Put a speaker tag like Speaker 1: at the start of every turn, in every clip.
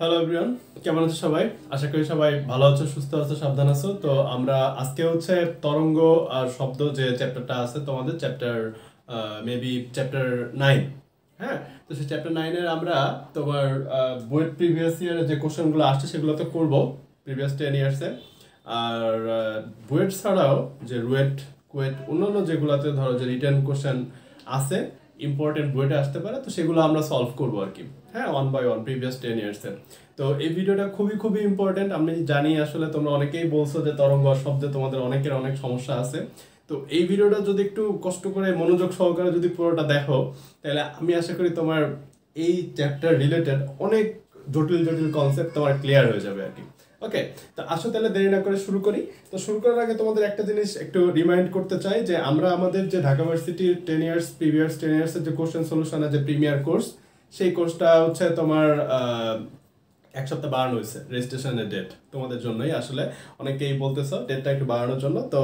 Speaker 1: Hello everyone, কেমন আছো সবাই? আশা করি সবাই ভালো আছো, সুস্থ আছো, সাবধান আছো। তো আমরা আজকে তরঙ্গ আর শব্দ যে চ্যাপ্টারটা আছে তোমাদের চ্যাপ্টার মেবি চ্যাপ্টার 9। হ্যাঁ, তো সেই চ্যাপ্টার 9-এর আমরা তোমার বুয়েট প্রিভিয়াস ইয়ারের যে কোশ্চেনগুলো আসছে সেগুলো তো করবো প্রিভিয়াস 10 ইয়ার্সে। আর বুয়েট ছাড়াও যে রুয়েট, কুয়েট, অন্যান্য যেগুলোতে ধরো যে রিটেন কোশ্চেন আছে ইম্পর্টেন্ট বইটা আসতে পারে, তো সেগুলো আমরা সলভ করবো আর কি। হ্যাঁ, 1 by 1 প্রিভিয়াস 10 ইয়ার্সের। তো এই ভিডিওটা খুবই খুবই ইম্পর্টেন্ট। আমি জানি আসলে তোমরা অনেকেই বলছো যে তরঙ্গ শব্দে তোমাদের অনেকের অনেক সমস্যা আছে। তো এই ভিডিওটা যদি একটু কষ্ট করে মনোযোগ সহকারে যদি পুরোটা দেখো, তাহলে আমি আশা করি তোমার এই চ্যাপ্টার রিলেটেড অনেক জটিল জটিল কনসেপ্ট তোমার ক্লিয়ার হয়ে যাবে আর কি। ওকে, তো আসো তাহলে দেরি না করে শুরু করি। তো শুরু করার আগে তোমাদের একটা জিনিস একটু রিমাইন্ড করতে চাই যে আমরা আমাদের যে ঢাকা ভার্সিটির 10 ইয়ার্স প্রিভিয়াস 10 ইয়ার্সের যে কোশ্চেন সলিউশনের যে প্রিমিয়ার কোর্স, সেই কোর্সটা তোমার 1 সপ্তাহ বাড়ানো হয়েছে রেজিস্ট্রেশনের ডেট তোমাদের জন্যই। আসলে অনেকেই বলতেছো ডেটটা একটু বাড়ানোর জন্য, তো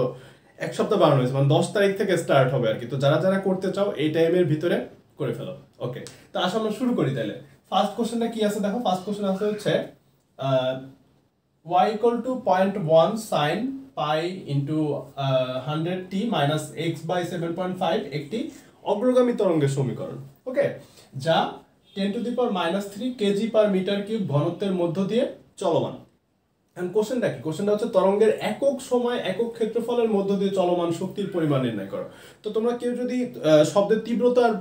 Speaker 1: 1 সপ্তাহ বাড়ানো হয়েছে, মানে 10 তারিখ থেকে স্টার্ট হবে আর কি। তো যারা যারা করতে চাও এই টাইমের ভিতরে করে ফেলো। ওকে, তো আসো আমরা শুরু করি তাহলে। ফার্স্ট কোশ্চেনটা কি আছে দেখো। ফার্স্ট কোশ্চেন আছে y equal to 0.1 sin pi into 100t minus x by 7.5 একটি অগ্রগামী তরঙ্গের সমীকরণ। ওকে, যা 10 to the power -3 KG per metre cube ঘনত্বের মধ্য দিয়ে চলমান। এখন কোশ্চেনটা কি? কোশ্চেনটা হচ্ছে তরঙ্গের একক সময় একক ক্ষেত্রফলের মধ্য দিয়ে চলমান শক্তির পরিমাণ নির্ণয় করো। তো তোমরা কেউ যদি শব্দের তীব্রতার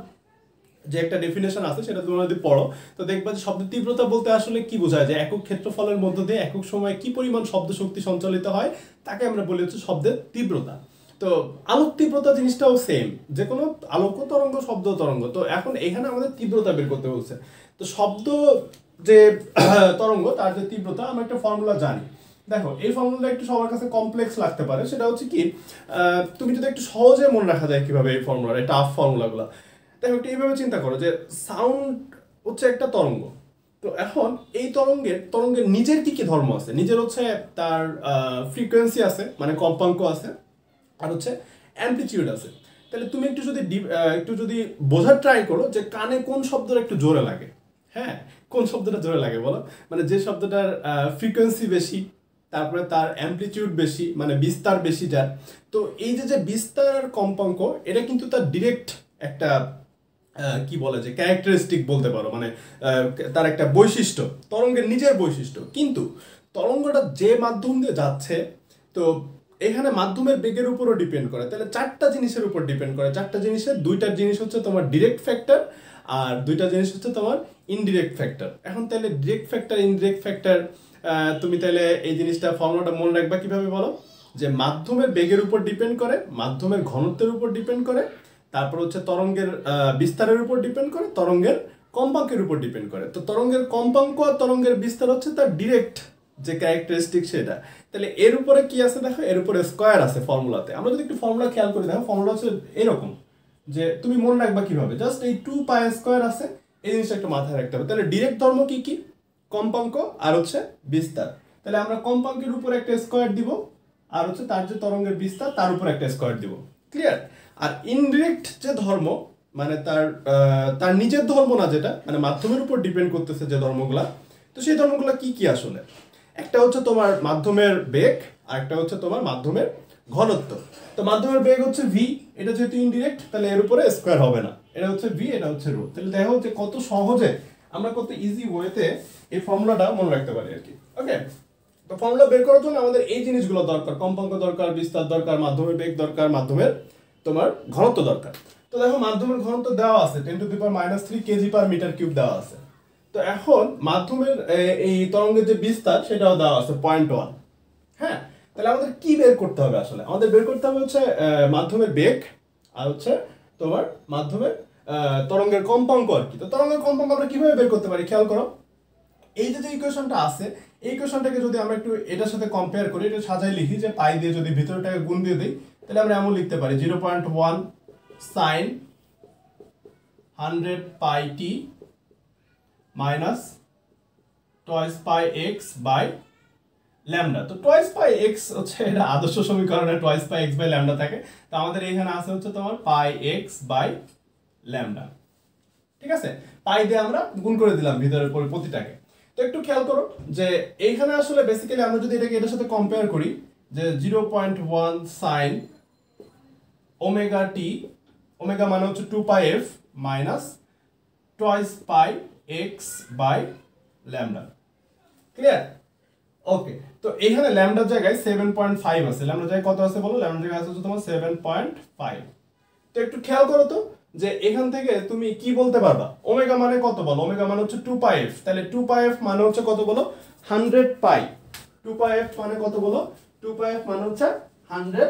Speaker 1: যে একটা ডেফিনেশন আছে সেটা তোমরা যদি পড়ো, তো দেখবা যে শব্দের তীব্রতা বলতে আসলে কি বোঝায়, যে একক ক্ষেত্রফলের মধ্য দিয়ে একক সময়ে কি পরিমাণ শব্দ শক্তি সঞ্চালিত হয় তাকে আমরা বলি হচ্ছে শব্দের তীব্রতা। তো আলোক তীব্রতা জিনিসটাও সেম, যে কোনো আলোক তরঙ্গ শব্দ তরঙ্গ। তো এখন এখানে আমাদের তীব্রতা বের করতে বলছে। তো শব্দ যে তরঙ্গ তার যে তীব্রতা, আমরা একটা ফর্মুলা জানি। দেখো, এই ফর্মুলাটা একটু সবার কাছে কমপ্লেক্স লাগতে পারে। সেটা হচ্ছে কি, তুমি যদি একটু সহজে মনে রাখা যায় কিভাবে এই ফর্মুলা, এই টাফ ফর্মুলাগুলো। দেখো, একটু এইভাবে চিন্তা করো যে সাউন্ড হচ্ছে একটা তরঙ্গ। তো এখন এই তরঙ্গের নিজের কি কি ধর্ম আছে? নিজের তার ফ্রিকোয়েন্সি আছে, মানে কম্পাঙ্ক আছে, আর অ্যামপ্লিটিউড আছে। তাহলে তুমি একটু যদি বোঝার ট্রাই করো যে কানে কোন শব্দটা একটু জোরে লাগে। হ্যাঁ, কোন শব্দটা জোরে লাগে বলো? মানে যে শব্দটার ফ্রিকোয়েন্সি বেশি, তারপরে তার অ্যামপ্লিটিউড বেশি, মানে বিস্তার বেশি যার। তো এই যে বিস্তার আর কম্পাঙ্ক, এটা কিন্তু তার ডিরেক্ট একটা কি বলে যে ক্যারেক্টারিস্টিক বলতে পারো, মানে তার একটা বৈশিষ্ট্য, তরঙ্গের নিজের বৈশিষ্ট্য। কিন্তু তরঙ্গটা যে মাধ্যম দিয়ে যাচ্ছে, তো এখানে মাধ্যমের বেগের উপরও ডিপেন্ড করে। তাহলে 4টা জিনিসের উপর ডিপেন্ড করে। 4টা জিনিসের 2টা জিনিস তোমার ডিরেক্ট ফ্যাক্টর, আর 2টা জিনিস তোমার ইনডিরেক্ট ফ্যাক্টর। এখন তাহলে ডিরেক্ট ফ্যাক্টর ইনডিরেক্ট ফ্যাক্টর, তুমি তাহলে এই জিনিসটা ফর্মুলাটা মনে রাখবা কিভাবে বলো? যে মাধ্যমের বেগের উপর ডিপেন্ড করে, মাধ্যমের ঘনত্বের উপর ডিপেন্ড করে, তারপর তরঙ্গের বিস্তারের উপর ডিপেন্ড করে, তরঙ্গের কম্পাঙ্কের উপর ডিপেন্ড করে। তো তরঙ্গের কম্পাঙ্ক আর তরঙ্গের বিস্তার তার ডিরেক্ট যে ক্যারেক্টারিস্টিক সেটা। তাহলে এর উপরে কি আছে দেখো, এর উপরে স্কয়ার আছে ফর্মুলাতে। আমরা যদি একটু ফর্মুলা খেয়াল করে দেখো, ফর্মুলা এরকম, যে তুমি মনে রাখবা কিভাবে, জাস্ট এই 2 পাই স্কয়ার আছে, এই জিনিসটা একটু মাথায় রাখতে হবে। তাহলে ডিরেক্ট ধর্ম কি কি? কম্পাঙ্ক আর বিস্তার। তাহলে আমরা কম্পাঙ্কের উপর একটা স্কয়ার দিব, আর তার যে তরঙ্গের বিস্তার তার উপর একটা স্কয়ার দিব। ক্লিয়ার? আর ইনডিরেক্ট যে ধর্ম, মানে তার নিজের ধর্ম না, যেটা মানে মাধ্যমের উপর ডিপেন্ড করতেছে যে ধর্মগুলা। তো সেই ধর্মগুলা কি কি আসলে? একটা তোমার মাধ্যমের বেগ, আর একটা তোমার মাধ্যমের ঘনত্ব। তো মাধ্যমের বেগ ভি, এটা যেহেতু ইনডিরেক্ট তাহলে এর উপরে স্কয়ার হবে না, এটা ভি, এটা রো। তাহলে দেখো যে কত সহজে আমরা কত ইজি ওয়েতে এই ফর্মুলাটা মনে রাখতে পারি আর কি। ওকে, তো ফর্মুলা বের করার জন্য আমাদের এই জিনিসগুলো দরকার, কম্পাঙ্ক দরকার, বিস্তার দরকার, মাধ্যমের বেগ দরকার, মাধ্যমের তোমার ঘনত্ব দরকার। তো দেখো, মাধ্যমের ঘনত্ব দেওয়া আছে 10 to the power -3 KG per metre cube দেওয়া আছে। তো এখন মাধ্যমের এই তরঙ্গের যে বিস্তার সেটাও দেওয়া আছে 0.1। হ্যাঁ, তাহলে আমাদের কি বের করতে হবে আসলে? আমাদের বের করতে হবে মাধ্যমের বেগ, আর তোমার মাধ্যমের তরঙ্গের কম্পাঙ্ক আর কি। তো তরঙ্গের কম্পাঙ্ক আমরা কিভাবে বের করতে পারি খেয়াল করো। এই যে ইকুয়েশনটা আছে, এই ইকুয়েশনটাকে যদি আমরা একটু এটার সাথে কম্পেয়ার করি, এটা সাজাই লিখি, যে পাই দিয়ে যদি ভিতরটাকে গুণ দিয়ে দিই, তাহলে আমরা এমন লিখতে পারি 0.1 sin 100 pi t minus twice pi x by lambda। তো twice pi x এটা আদর্শ সমীকরণে twice pi x by lambda থাকে। তো আমাদের এখানে আছে তোমার pi x by lambda। ঠিক আছে, পাই দিয়ে আমরা গুণ করে দিলাম ভিতরের প্রতিটাকে। তো একটু খেয়াল করো যে এইখানে আসলে বেসিক্যালি আমরা যদি এটাকে এটার সাথে কম্পেয়ার করি যে 0.1 সাইন ওমেগা টি, ওমেগা মানে হচ্ছে 2 pi f minus twice pi x by lambda. Clear? Okay, তো এখানে ল্যামডার জায়গায় 7.5 আছে। ল্যামডার জায়গায় কত আছে বলো? ল্যামডার জায়গায় আছে হচ্ছে তোমার 7.5। তো একটু খেয়াল করো তো যে এখান থেকে তুমি কি বলতে পারবা? ওমেগা মানে কত বলো? ওমেগা মানে হচ্ছে 2 পাই এফ। তাহলে 2 পাই এফ মানে হচ্ছে কত বলো? 100 পাই। 2 পাই এফ মানে কত বলো? 2 পাই এফ মানে হচ্ছে 100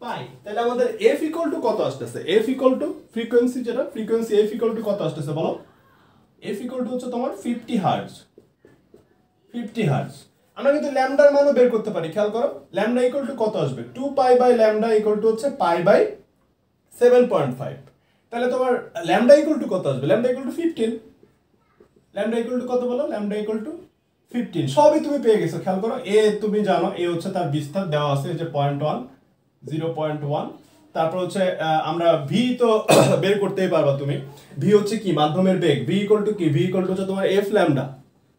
Speaker 1: পাই। তাহলে আমাদের f ইকুয়াল টু কত আসতেছে? f ইকুয়াল টু ফ্রিকোয়েন্সি, যেটা ফ্রিকোয়েন্সি f ইকুয়াল টু কত আসতেছে বলো? f ইকুয়াল টু হচ্ছে তোমার 50 হার্টজ। 50 হার্টজ। আমরা কিন্তু ল্যামডার মানও বের করতে পারি। খেয়াল করো, ল্যামডা ইকুয়াল টু কত আসবে? 2 pi by lambda equal to হচ্ছে পাই বাই 7.5। তাহলে তোমার ল্যামডা ইকুয়াল টু কত আসবে? Lambda equal two 15। Lambda equal to কত বলো? Lambda equal two 15। সবই তুমি পেয়ে গেছো। খেয়াল করো, এ তুমি জানো এ হচ্ছে তার বিস্তার দেওয়া আছে যে 0.1, 0.1। তারপর হচ্ছে আমরা ভি তো বের করতেই পারবা তুমি। ভি হচ্ছে কি? মাধ্যমের বেগ। ভি ইকুয়াল টু কি? ভি ইকুয়াল টু হচ্ছে তোমার এফ ল্যামডা।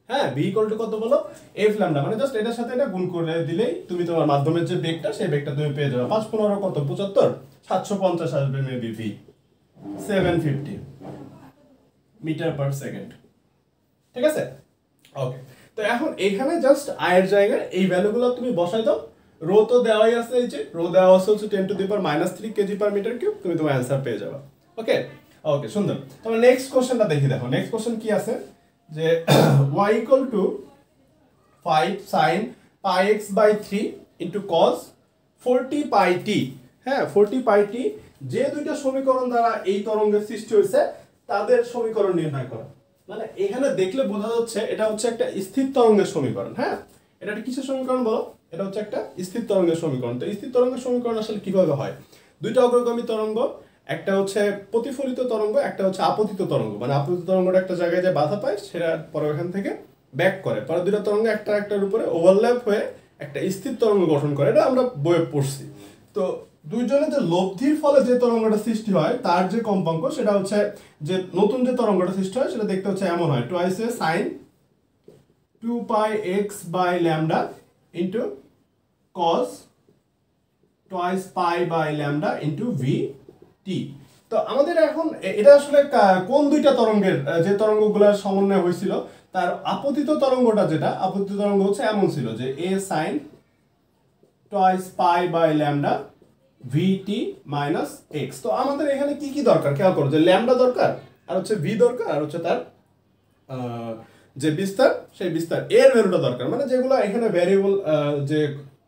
Speaker 1: হ্যাঁ, ভি ইকুয়াল টু কত বলো? F lambda. মানে জাস্ট এটার সাথে এটা গুণ করে দিলেই তুমি তোমার মাধ্যমের যে বেগটা সেই বেগটা তুমি পেয়ে যাবে। 5 15 কত? 75, 750 আসবে maybe V. 750 metre per second. ঠিক আছে? ওকে, তো এখন এখানে জাস্ট আয়ের জায়গায় এই ভ্যালুগুলো তুমি বসাই দাও। রো তো দেওয়াই আছে, এই যে রো দেওয়া আছে হচ্ছে 10 to the power -3 KG per metre cube. তুমি তোমার অ্যান্সার পেয়ে যাবে। ওকে ওকে, সুন্দর। তাহলে নেক্সট কোশ্চেনটা দেখি। দেখো নেক্সট কোশ্চেন কি আছে যে y equal to 5 sin pi x by 3 into cos 40 pi t। হ্যাঁ, 40 pi t যে দুইটা সমীকরণ দ্বারা এই তরঙ্গের সৃষ্টি হয়েছে তাদের সমীকরণ নির্ণয় করা। মানে এখানে দেখলে বোঝা যাচ্ছে এটা হচ্ছে একটা স্থির তরঙ্গের সমীকরণ। হ্যাঁ, এটা একটা কিসের সমীকরণ বলো? এটা হচ্ছে একটা স্থির তরঙ্গের সমীকরণ। তো স্থির তরঙ্গের সমীকরণ আসলে কিভাবে হয়? দুইটা অগ্রগামী তরঙ্গ, একটা হচ্ছে প্রতিফলিত তরঙ্গ, একটা হচ্ছে আপতিত তরঙ্গ। মানে আপতিত তরঙ্গটা একটা জায়গায় যে বাধা পায় সেটা পরে ওখান থেকে ব্যাক করে, পরে দুইটা তরঙ্গ একটা একটার উপরে ওভারল্যাপ হয়ে একটা স্থির তরঙ্গ গঠন করে। এটা আমরা বইয়ে পড়ছি। তো দুইজনের যে লব্ধির ফলে যে তরঙ্গটা সৃষ্টি হয় তার যে কম্পাঙ্ক সেটা হচ্ছে যে নতুন যে তরঙ্গটা সৃষ্টি হয় সেটা দেখতে হচ্ছে এমন হয়, twice A sine 2 pi x by lambda into cos twice pi by lambda into V T. তো আমাদের এখন এটা আসলে কোন দুইটা তরঙ্গের যে তরঙ্গগুলোর সমন্বয় হয়েছিল তার আপতিত তরঙ্গটা, যেটা আপতিত তরঙ্গ হচ্ছে এমন ছিল যে a sine twice pi by lambda v t minus x. তো আমাদের এখানে কি কি দরকার খেয়াল করো, যে ল্যামডা দরকার, আর হচ্ছে ভি দরকার, আর হচ্ছে তার যে বিস্তার সেই বিস্তার এর ভ্যালুটা দরকার। মানে যেগুলো এখানে ভ্যারিয়েবল, যে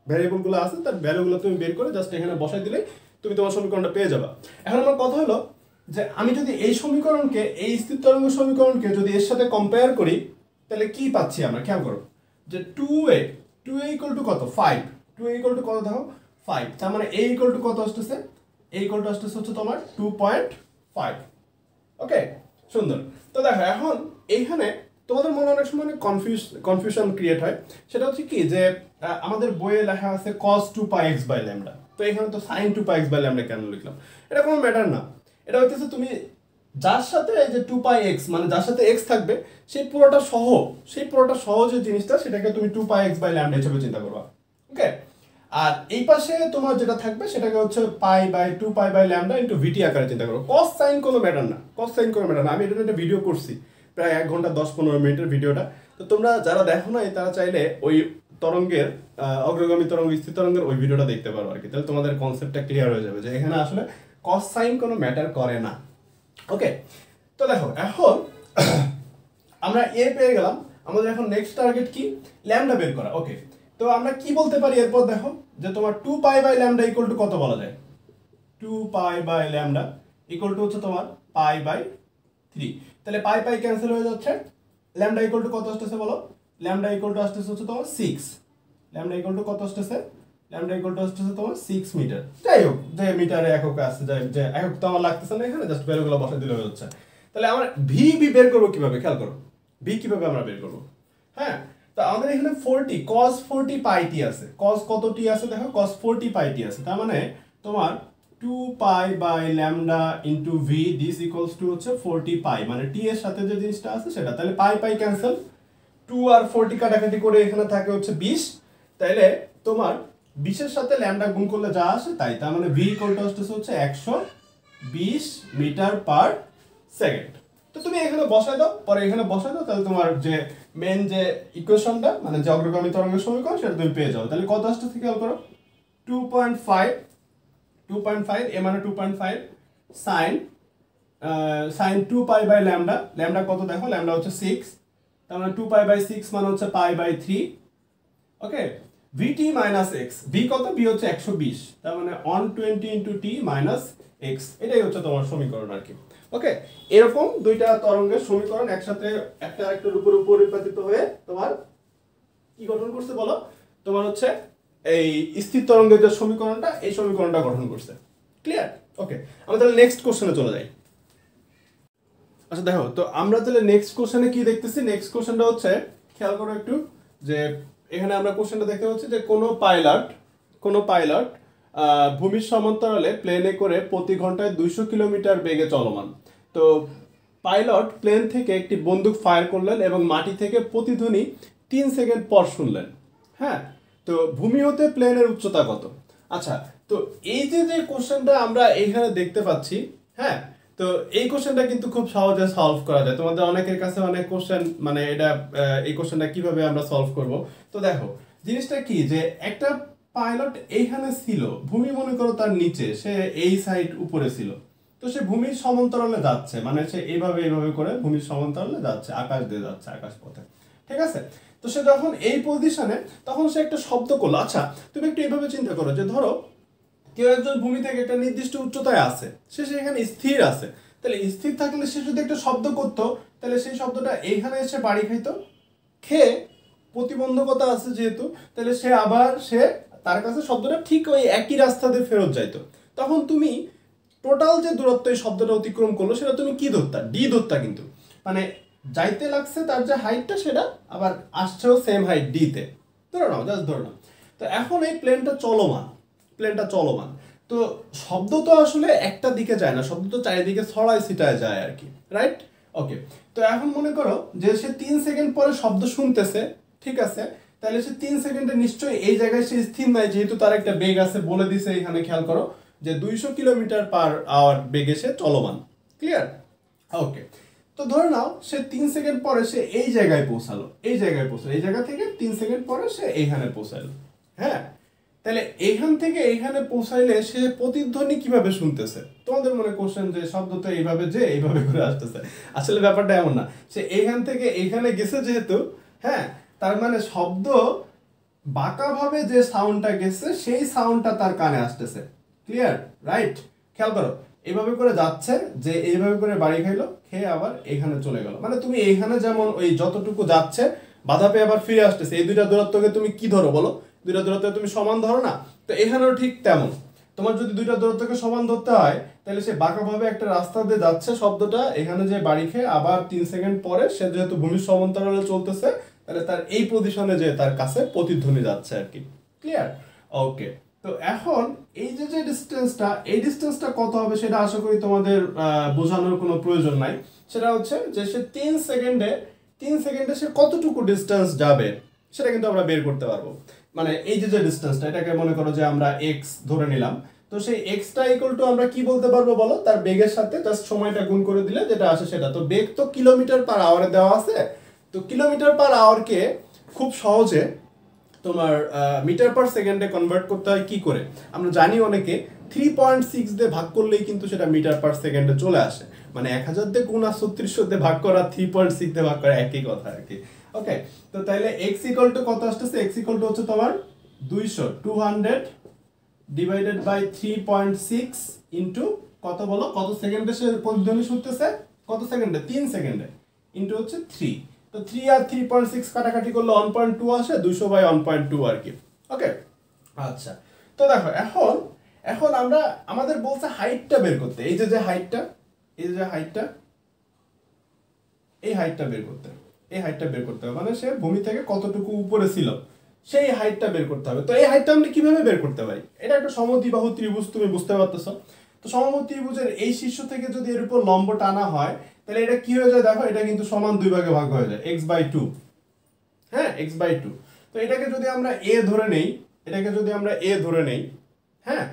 Speaker 1: ভ্যারিয়েবলগুলো আছে তার ভ্যালুগুলো তুমি বের করে জাস্ট এখানে বসাই দিলেই তুমি তোমার সমীকরণটা পেয়ে যাবে। এখন আমার কথা হলো যে আমি যদি এই সমীকরণকে, এই স্থির তরঙ্গ সমীকরণকে যদি এর সাথে কম্পেয়ার করি তাহলে কি পাচ্ছি আমরা? খেয়াল করো যে 2a ইকুয়াল টু কত? 5। 2a ইকুয়াল টু কত দেখো? 5। তার মানে a ইকুয়াল টু কত আসতেছে? a ইকুয়াল টু আসতেছে হচ্ছে তোমার 2.5। ওকে, সুন্দর। তো দেখো এখন এইখানে তোমাদের মনে অনেক সময় কনফিউশন ক্রিয়েট হয়। সেটা হচ্ছে কি যে আমাদের বইয়ে লেখা আছে cos 2 pi x by lambda, তো এখানে তো sin 2 pi x by lambda কেন লিখলাম? এটা কোনো ম্যাটার না। এটা হইতেছে তুমি যার সাথে এই যে 2 pi x, মানে যার সাথে x থাকবে সেই পুরোটা সহ যে জিনিসটা সেটাকে তুমি 2 pi x by lambda হিসেবে চিন্তা করবা। ওকে, আর এই পাশে তোমার যেটা থাকবে সেটাকে হচ্ছে pi by 2 pi by lambda into v t আকারে চিন্তা করো। কস সাইন কোনো ম্যাটার না, আমি এটা একটা ভিডিও করছি, প্রায় 1 ঘন্টা 10-15 মিনিটের ভিডিওটা। তো তোমরা যারা দেখো না তারা চাইলে ওই তরঙ্গের অগ্রগামী তরঙ্গ, স্থির তরঙ্গের ওই ভিডিওটা দেখতে পারো আর কি। তাহলে তোমাদের কনসেপ্টটা ক্লিয়ার হয়ে যাবে যে এখানে আসলে কস সাইন কোনো ম্যাটার করে না। ওকে, তো দেখো এখন আমরা এ পেয়ে গেলাম। আমাদের এখন নেক্সট টার্গেট কি? ল্যামডা বের করা। ওকে, তো আমরা কি বলতে পারি এরপর? দেখো যে তোমার 2 pi by lambda equal to কত বলা যায়? 2 pi by lambda equal to হচ্ছে তোমার পাই বাই 3। তাহলে পাই পাই ক্যান্সেল হয়ে যাচ্ছে। ল্যামডা ইকুয়াল টু কত আসতেছে বলো? ল্যামডা ইকুয়াল টু আসতেছে হচ্ছে তোমার 6। ল্যামডা ইকুয়াল টু কত আসতেছে? ল্যামডা ইকুয়াল টু আসতেছে তোমার 6 মিটার। যাই হোক, যে মিটারে একক আছে, যে একক তো আমার লাগতেছে না এখানে, জাস্ট ভ্যালুগুলো বসাই দিলে হয়ে যাচ্ছে। তাহলে আমরা ভি বের করবো কিভাবে? খেয়াল করো ভি কিভাবে আমরা বের করবো। হ্যাঁ, তো আমাদের এখানে 40 cos 40 পাই টি আছে। cos কত টি আছে দেখো? cos 40 পাই টি আছে। তার মানে তোমার 2 pi by lambda into V this equals to হচ্ছে 40 পাই, মানে টি এর সাথে যে জিনিসটা আছে সেটা। তাহলে পাই পাই ক্যান্সেল, 2 আর 40 কাটাকাটি করে এখানে থাকে হচ্ছে 20, তাইলে তোমার 20 এর সাথে ল্যামডা গুণ করলে যা আসে তাই, তার মানে v ইকুয়াল টু আসছে হচ্ছে 120 মিটার পার সেকেন্ড। তো তুমি এখানে বসাই দাও, পরে এখানে বসাই দাও, তাহলে তোমার যে মেন যে ইকুয়েশনটা মানে যে অগ্রগামী তরঙ্গের সমীকরণ সেটা তুমি পেয়ে যাও। তাহলে কত আসছে খেয়াল করো, 2.5 এ মানে 2.5 sine sine 2 pi by lambda, lambda কত দেখো, ল্যামডা হচ্ছে 6, তার মানে 2 পাই বাই 6 মানে হচ্ছে pi by 3। Okay, vt minus x, v কত, v হচ্ছে 120, তার মানে 120 ইনটু t মাইনাস x, এটাই হচ্ছে তোমার সমীকরণ আর কি। ওকে, এরকম দুইটা তরঙ্গের সমীকরণ একসাথে একটা আরেকটার উপর পরিবর্তিত হয়ে তোমার কি গঠন করছে বলো, তোমার হচ্ছে এই স্থির তরঙ্গের যে সমীকরণটা, এই সমীকরণটা গঠন করছে। ক্লিয়ার? ওকে, আমরা তাহলে নেক্সট কোশ্চেনে চলে যাই। আচ্ছা দেখো, তো আমরা তাহলে নেক্সট কোশ্চেনে কি দেখতেছি, নেক্সট কোশ্চেনটা হচ্ছে খেয়াল করো একটু, যে এখানে আমরা কোশ্চেনটা দেখতে পাচ্ছি যে কোনো পাইলট ভূমির সমান্তরালে প্লেনে করে প্রতি ঘন্টায় 200 কিলোমিটার বেগে চলমান। তো পাইলট প্লেন থেকে একটি বন্দুক ফায়ার করলেন এবং মাটি থেকে প্রতিধ্বনি 3 সেকেন্ড পর শুনলেন। হ্যাঁ, তো ভূমি হতে প্লেনের উচ্চতা কত? আচ্ছা, তো এই যে যে কোশ্চেনটা আমরা এইখানে দেখতে পাচ্ছি, হ্যাঁ, তো এই কোশ্চেনটা কিন্তু খুব সহজে সলভ করা যায়। তোমাদের অনেকের কাছে অনেক কোশ্চেন, মানে এটা এই কোশ্চেনটা কিভাবে আমরা সলভ করব। তো দেখো জিনিসটা কি, যে একটা পাইলট এইখানে ছিল, ভূমি মনে করো তার নিচে, সে এই সাইড উপরে ছিল, তো সে ভূমির সমান্তরালে যাচ্ছে, মানে সে এইভাবে করে ভূমির সমান্তরালে যাচ্ছে, আকাশ দিয়ে যাচ্ছে, আকাশ পথে। ঠিক আছে, তো সে যখন এই পজিশনে, তখন সে একটা শব্দ করলো। আচ্ছা, তুমি একটু এইভাবে চিন্তা করো, যে ধরো কেউ একজন ভূমি থেকে একটা নির্দিষ্ট উচ্চতায় আছে, সে সেখানে স্থির আছে, তাহলে স্থির থাকলে সে যদি একটা শব্দ করতো, তাহলে সেই শব্দটা এইখানে এসে বাড়ি খাইতো, খেয়ে প্রতিবন্ধকতা আছে যেহেতু, তাহলে সে তার কাছে শব্দটা ঠিক ওই একই রাস্তা দিয়ে ফেরত যাইতো। তখন তুমি টোটাল যে দূরত্ব এই শব্দটা অতিক্রম করলো, সেটা তুমি কি ধরতা, ডি ধরতা, কিন্তু মানে যাইতে লাগছে তার যে হাইটটা, সেটা আবার আসছেও সেম হাইট ডি তে, ধরো নাও, জাস্ট ধরো নাও। তো এখন এই প্লেনটা চলমান, তো শব্দ তো আসলে একটা দিকে যায় না, শব্দ তো চারিদিকে ছড়ায় ছিটায় যায় আর কি, রাইট? ওকে, তো এখন মনে করো যে সে 3 সেকেন্ড পরে শব্দ শুনতেছে, ঠিক আছে, তাহলে সে 3 সেকেন্ডে নিশ্চয়ই এই জায়গায় সে স্থির নাই, যেহেতু তার একটা বেগ আছে, বলে দিছে এখানে, খেয়াল করো যে 200 কিলোমিটার পার আওয়ার বেগে সে চলমান। ক্লিয়ার? ওকে, তো ধরে নাও সে 3 সেকেন্ড পরে সে এই জায়গায় পৌঁছালো, এই জায়গা থেকে 3 সেকেন্ড পরে সে এইখানে পৌঁছালো। হ্যাঁ, তাহলে এইখান থেকে এইখানে পৌঁছাইলে সে প্রতিধ্বনি কিভাবে শুনতেছে? তোমাদের মনে কোশ্চেন যে শব্দ তো এইভাবে যে এইভাবে করে আসতেছে, আসলে ব্যাপারটা এমন না। সে এইখান থেকে এইখানে গেছে যেহেতু, হ্যাঁ, তার মানে শব্দ বাঁকাভাবে যে সাউন্ডটা গেছে, সেই সাউন্ডটা তার কানে আসতেছে। ক্লিয়ার? রাইট? খেয়াল করো, এইভাবে করে যাচ্ছে, যে এইভাবে করে বাড়ি খাইলো, খেয়ে আবার এখানে চলে গেল, মানে তুমি এইখানে যেমন ওই যতটুকু যাচ্ছে বাধা পেয়ে আবার ফিরে আসতেছে, এই দুইটা দূরত্বকে তুমি কি ধরো বলো? দুইটা দূরত্ব তুমি সমান ধরো না? তো এখানেও ঠিক তেমন, তোমার যদি দুইটা দূরত্বকে সমান ধরতে হয়, তাহলে সে বাঁকাভাবে একটা রাস্তা দিয়ে যাচ্ছে, শব্দটা এখানে যে বাড়ি খেয়ে আবার 3 সেকেন্ড পরে সে যেহেতু ভূমির সমান্তরালে চলতেছে, তাহলে তার এই পজিশনে যে তার কাছে প্রতিধ্বনি যাচ্ছে আর কি। ক্লিয়ার? ওকে, তো এখন এই যে ডিসটেন্সটা, এই ডিসটেন্সটা কত হবে সেটা আশা করি তোমাদের বোঝানোর কোনো প্রয়োজন নাই। সেটা হচ্ছে যে সে 3 সেকেন্ডে সে কতটুকু ডিসটেন্স যাবে, সেটা কিন্তু আমরা বের করতে পারবো। মানে এই যে ডিসটেন্সটা, এটাকে মনে করো যে আমরা x ধরে নিলাম, তো সেই xটা ইকুয়াল টু আমরা কি বলতে পারবো বলো? তার বেগের সাথে জাস্ট সময়টা গুণ করে দিলে যেটা আসে সেটা। তো বেগ তো কিলোমিটার পার আওয়ারে দেওয়া আছে, তো কিলোমিটার পার আওয়ারকে খুব সহজে তোমার মিটার পার সেকেন্ডে কনভার্ট করতে হয় কি করে? আমরা জানি অনেকে 3.6 দিয়ে ভাগ করলেই কিন্তু সেটা মিটার পার সেকেন্ডে চলে আসে, মানে 1000 দিয়ে গুণ আর 3600 দিয়ে ভাগ করা 3.6 দিয়ে ভাগ করা একই কথা আর কি। ওকে, তো তাইলে x ইকুয়াল টু কত আসতেছে? x ইকুয়াল টু হচ্ছে তোমার 200 ডিভাইডেড বাই 3.6 ইনটু কত বলো, কত সেকেন্ডে সে প্রতিধ্বনি শুনতেছে, কত সেকেন্ডে? 3 সেকেন্ডে, ইনটু হচ্ছে 3। তো 3 আর 3.6 কাটাকাটি করলে 1.2 আসে, 200 বাই 1.2 আর কি। ওকে, আচ্ছা, তো দেখো এখন আমরা আমাদের বলছে হাইটটা বের করতে, এই যে হাইটটা, এই হাইটটা বের করতে হবে, মানে সে ভূমি থেকে কতটুকু উপরে ছিল সেই হাইটটা বের করতে হবে। তো এই হাইটটা আমরা কিভাবে বের করতে পারি? এটা একটা সমদ্বিবাহু ত্রিভুজ, তুমি বুঝতে পারতেছো। তো সমবাহু ত্রিভুজের এই শীর্ষ থেকে যদি এর উপর লম্ব টানা হয়, তাহলে এটা কি হয়ে যায় দেখো, এটা কিন্তু সমান দুই ভাগে ভাগ হয়ে যায়, x/2। হ্যাঁ x/2। তো এটাকে যদি আমরা a ধরে নেই, হ্যাঁ,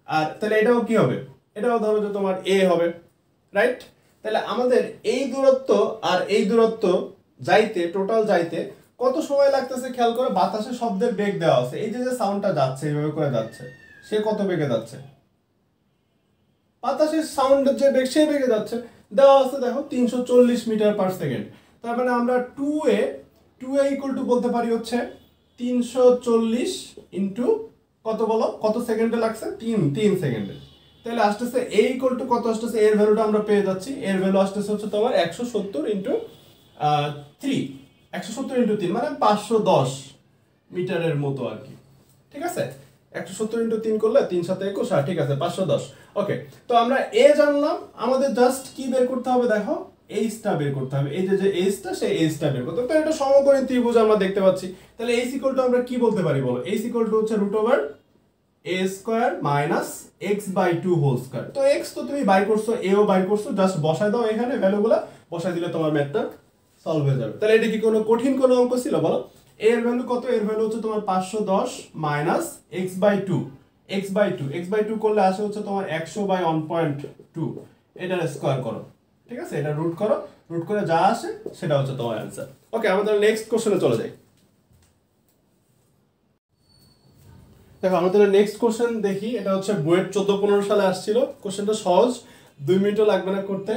Speaker 1: আর তাহলে এটাও কি হবে, এটাও ধরো যে তোমার a হবে, রাইট? তাহলে আমাদের এই দূরত্ব আর এই দূরত্ব যাইতে, টোটাল যাইতে কত সময় লাগতেছে খেয়াল করো। বাতাসে শব্দের বেগ দেওয়া আছে, এই যে যে সাউন্ডটা যাচ্ছে এইভাবে করে যাচ্ছে, সে কত বেগে যাচ্ছে, বাতাসের সাউন্ডের যে বেগ সে বেগে যাচ্ছে, দেওয়া আছে দেখো 340 মিটার পার সেকেন্ড। তার মানে আমরা 2a ইকুয়াল টু বলতে পারি হচ্ছে 340 ইন্টু কত বলো, কত সেকেন্ডে লাগছে, 3 সেকেন্ডে। তাহলে আসতেছে a ইকুয়াল টু কত আসতেছে, এর ভ্যালুটা আমরা পেয়ে যাচ্ছি, এর ভ্যালু আসতেছে হচ্ছে তোমার 170 ইন্টু 3, 170 ইন্টু 3 মানে 510 মিটারের মতো আর কি, ঠিক আছে? 170 ইন্টু 3 করলে 3 7 21, ঠিক আছে 510। ওকে, তো আমরা a জানলাম, আমাদের জাস্ট কি বের করতে হবে দেখো, এইচটা বের করতে হবে, এই যে এইচটা, সেই এইচটা বের করতে হবে। তো এটা সমকোণী ত্রিভুজ আমরা দেখতে পাচ্ছি, তাহলে এইচ ইকুয়াল টু আমরা কি বলতে পারি বলো, এইচ ইকুয়াল টু হচ্ছে √a square minus x/2 whole square. তো x তো তুমি বাই করছো, a ও বাই করছো, জাস্ট বসাই দাও এখানে ভ্যালুগুলো, বসাই দিলে তোমার ম্যাথটা সলভ হয়ে যাবে। তাহলে এটা কি কোনো কঠিন কোনো অঙ্ক ছিল বলো? a এর ভ্যালু কত, এর ভ্যালু হচ্ছে তোমার 510 মাইনাস x/2 করলে আসে হচ্ছে তোমার 100/1.2, এটার স্কয়ার করো, ঠিক আছে? এটা রুট করো, রুট করে যা আসে সেটা হচ্ছে তোমার অ্যান্সার। ওকে, আমাদের নেক্সট কোশ্চেনে চলে যাই। দেখো আমাদের নেক্সট কোশ্চেন দেখি, এটা হচ্ছে বুয়েট 14-15 সালে আসছিল। কোশ্চেনটা সহজ, 2 মিনিটও লাগবে না করতে।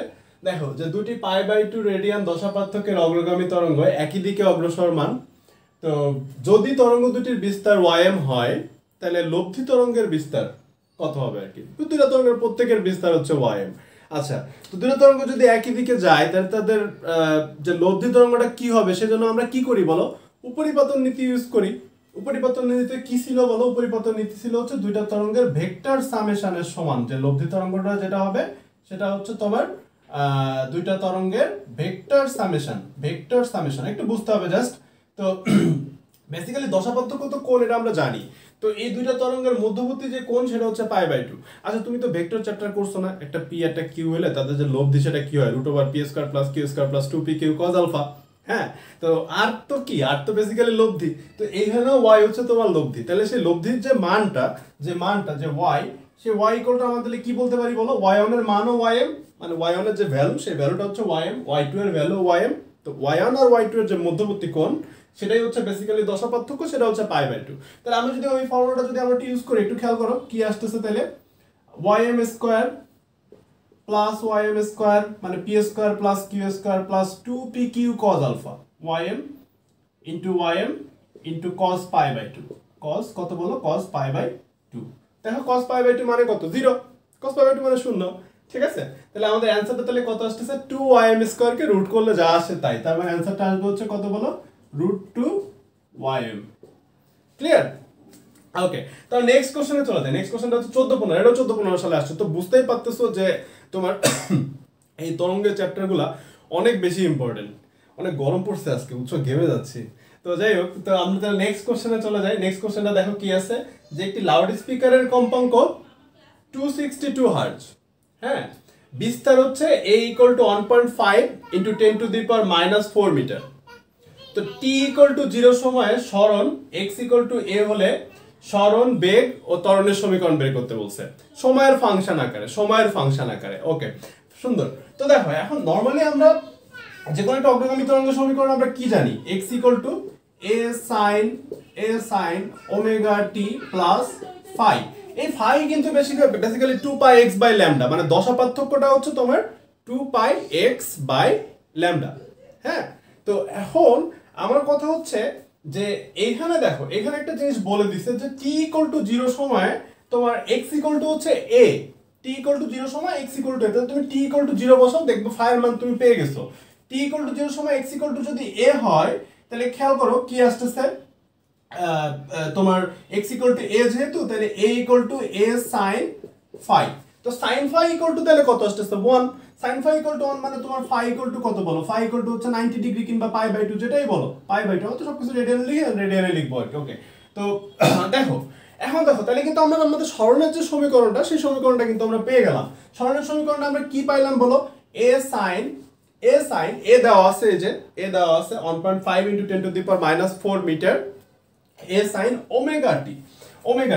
Speaker 1: দেখো যে দুটি π/2 রেডিয়ান দশা পার্থক্যের অগ্রগামী তরঙ্গ একই দিকে অগ্রসরমান, তো যদি তরঙ্গ দুটির বিস্তার ym হয় তাহলে লব্ধি তরঙ্গের বিস্তার কত হবে আর কি। দুইটা তরঙ্গের প্রত্যেকের বিস্তার হচ্ছে ym। আচ্ছা, তো দুটো তরঙ্গ যদি একই দিকে যায় তাহলে তাদের যে লব্ধি তরঙ্গটা কি হবে, সেজন্য আমরা কি করি বলো, উপরিপাতন নীতি ইউজ করি। উপরিপাতন নীতিতে কি ছিল বলো, উপরিপাতন নীতি ছিল হচ্ছে দুইটা তরঙ্গের ভেক্টর সামেশনের সমান, যে লব্ধি তরঙ্গটা যেটা হবে সেটা হচ্ছে তোমার দুইটা তরঙ্গের ভেক্টর সামেশন, একটু বুঝতে হবে জাস্ট। তো বেসিক্যালি দশা পার্থক্য তো কোণ, এটা আমরা জানি। তো এই দুইটা তরঙ্গের মধ্যবর্তী যে কোণ সেটা হচ্ছে π/2। আচ্ছা, তুমি তো ভেক্টর চ্যাপ্টার করছো না, একটা p একটা q হলে তাদের যে লব্ধি সেটা কি হয়, √p² + q² + 2pq cos α। হ্যাঁ, তো আর তো কি, আর তো বেসিক্যালি লব্ধি। তো এইখানেও y হচ্ছে তোমার লব্ধি, তাহলে সেই লব্ধির যে মানটা যে y, সেই y ইকুয়াল টু আমাদের কি বলতে পারি বলো, y1 এর মানও ym, মানে y1 এর যে ভ্যালু সেই ভ্যালুটা হচ্ছে ym, y2 এর ভ্যালু ym। তো y1 আর y2 এর যে মধ্যবর্তী কোণ সেটাই হচ্ছে বেসিক্যালি দশা পার্থক্য, সেটা হচ্ছে π/2। তাহলে আমরা যদি ওই ফর্মুলাটা যদি আমরা ইউজ করি, একটু খেয়াল করো কি আসতেছে, তাহলে ym square plus ym square মানে p square plus q square plus 2pq cos α, ym into cos π/2, cos কত বলো, cos π/2। দেখো cos π/2 মানে কত, 0, cos π/2 মানে 0, ঠিক আছে? তাহলে আমাদের অ্যানসারটা তাহলে কত আসতেছে, 2ym স্কয়ার কে রুট করলে যা আসে তাই, তার মানে অ্যানসারটা আসবে হচ্ছে কত বলো, √2ym। ক্লিয়ার? ওকে, তাহলে নেক্সট কোশ্চেনে চলে যায়। নেক্সট কোশ্চেনটা হচ্ছে 14-15, এটাও 14-15 সালে আসছে। তো বুঝতেই পারতেছো যে তোমার এই তরঙ্গের চ্যাপ্টারগুলো অনেক বেশি ইম্পর্টেন্ট। অনেক গরম পড়ছে আজকে, বুঝছো, ঘেমে যাচ্ছি। তো যাই হোক, তো আমরা তাহলে নেক্সট কোশ্চেনে চলে যাই। নেক্সট কোশ্চেনটা দেখো কি আছে, যে একটি লাউড স্পিকারের কম্পাঙ্ক 262 হার্জ, হ্যাঁ, বিস্তার হচ্ছে a = 1.5 × 10⁻⁻4 মিটার। তো t = 0 সময়ে সরণ x = a হলে সরণ, বেগ ও ত্বরণের সমীকরণ বের করতে বলছে সময়ের ফাংশন আকারে। ওকে, সুন্দর। তো দেখো এখন নরমালি আমরা যে কোনো একটা অগ্রগামী তরঙ্গ সমীকরণ আমরা কি জানি, x = a sin ωt plus phi। এই phi কিন্তু বেসিক্যালি 2πx/λ, মানে দশা পার্থক্যটা হচ্ছে তোমার 2πx/λ। হ্যাঁ, তো এখন আমার কথা হচ্ছে যে এইখানে দেখো, এখানে একটা জিনিস বলে দিছে যে t = 0 সময়ে তোমার x = হচ্ছে a, t = 0 সময় x = a। তাহলে তুমি t = 0 বসাও, দেখবে phi এর মান তুমি পেয়ে গেছো। t = 0 সময় x = যদি a হয়, তাহলে খেয়াল করো কি আসতেছে, তোমার x = a যেহেতু, তাহলে a = a sin phi। তো sin phi = তাহলে কত আসতেছে, 1। sin phi = 1 মানে তোমার phi = কত বলো, phi = হচ্ছে 90 ডিগ্রি কিংবা π/2, যেটাই বলো, π/2 তো সবকিছু রেডিয়ানে লিখবো আর কি। ওকে, তো দেখো এখন দেখো, তাহলে কিন্তু আমরা আমাদের সরণের যে সমীকরণটা, সেই সমীকরণটা কিন্তু আমরা পেয়ে গেলাম। সরণের সমীকরণটা আমরা কি পাইলাম বলো, a sin এ সাইন এ দেওয়া আছে, এই যে এ দেওয়া আছে 1.5 × 10⁻⁴ মিটার, এ সাইন ওমেগা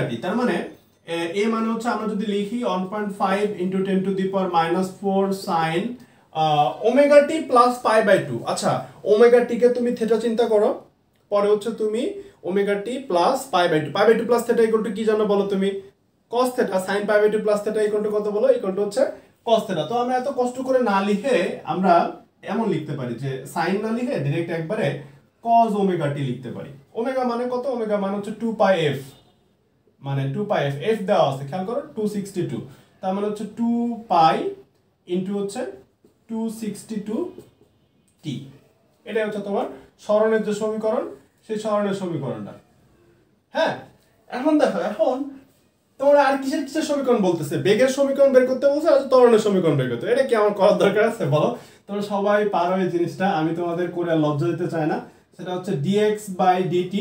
Speaker 1: টি তার মানে এ মানে হচ্ছে আমরা যদি লিখি 1.5 × 10⁻⁴ সাইন ওমেগা টি প্লাস π/2। আচ্ছা ওমেগা টি কে তুমি থিটা চিন্তা করো, পরে হচ্ছে তুমি omega t plus π/2 plus theta equal to কি জানো বলো তুমি? cos theta. sin π/2 plus theta equal to কত বলো? ইকুয়াল টু হচ্ছে cos থিটা। তো আমরা এত কষ্ট করে না লিখে আমরা এমন লিখতে পারি যে sin না লিখে ডাইরেক্ট একবারে cos ওমেগা টি লিখতে পারি। ওমেগা মানে কত? ওমেগা মানে হচ্ছে 2πf, মানে 2πf, f দেওয়া আছে খেয়াল করো 262, তার মানে হচ্ছে 2π ইনটু হচ্ছে 262t। এটাই হচ্ছে তোমার সরণের যে সমীকরণ, সেই সরণের সমীকরণটা। হ্যাঁ এখন দেখো, এখন তোমরা আর কিসের সমীকরণ বলতেছে? বেগের সমীকরণ বের করতে বলছে আর ত্বরণের সমীকরণ বের করতে। এটা কি আমার করার দরকার আছে বলো? তোমরা সবাই পারো এই জিনিসটা, আমি তোমাদের করে লজ্জা দিতে চাই না। সেটা হচ্ছে dx/dt,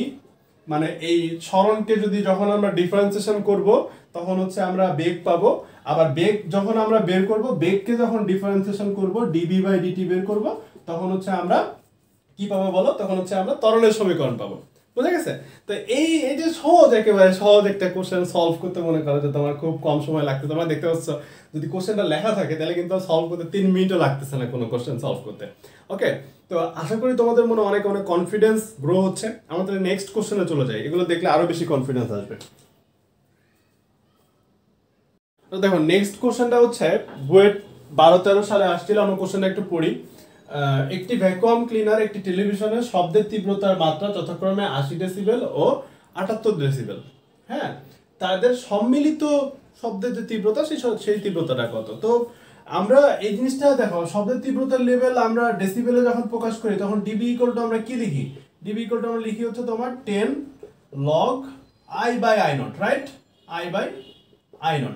Speaker 1: মানে এই সরণকে যদি যখন আমরা ডিফারেন্সিয়েশন করব তখন হচ্ছে আমরা বেগ পাবো, আবার বেগ যখন আমরা বের করব, বেগকে যখন ডিফারেন্সিয়েশন করব dv/dt বের করব, তখন হচ্ছে আমরা কি পাবো বলো? তখন হচ্ছে আমরা ত্বরণের সমীকরণ পাবো। বুঝা গেছে? তো এই যে সহজ, একেবারে সহজ একটা কোশ্চেন সলভ করতে মনে করো যে তোমার খুব কম সময় লাগতে, তোমরা দেখতে পাচ্ছ যদি কোশ্চেনটা লেখা থাকে তাহলে কিন্তু সলভ করতে 3 মিনিটও লাগতেছে না কোনো কোশ্চেন সলভ করতে। ওকে, তো আশা করি তোমাদের মনে অনেক কনফিডেন্স গ্রো হচ্ছে। আমাদের নেক্সট কোশ্চেনে চলে যাই, এগুলো দেখলে আরো বেশি কনফিডেন্স আসবে। তো দেখো নেক্সট কোশ্চেনটা হচ্ছে বুয়েট 12-13 সালে আসছিল। আমরা কোশ্চেনটা একটু পড়ি। একটি ভ্যাকুয়াম ক্লিনার একটি টেলিভিশনের শব্দের তীব্রতার মাত্রা যথাক্রমে 80 ডেসিবেল ও 78 ডেসিবেল। হ্যাঁ, তাদের সম্মিলিত শব্দের যে তীব্রতা সেই তীব্রতাটা কত? তো আমরা এই জিনিসটা দেখো, শব্দের তীব্রতার লেভেল আমরা ডেসিবেলে যখন প্রকাশ করি তখন ডিবি ইকুয়াল টু আমরা কি লিখি? ডিবি ইকুয়াল টু আমরা লিখি হচ্ছে তোমার 10 log I/I0, রাইট? I/I0।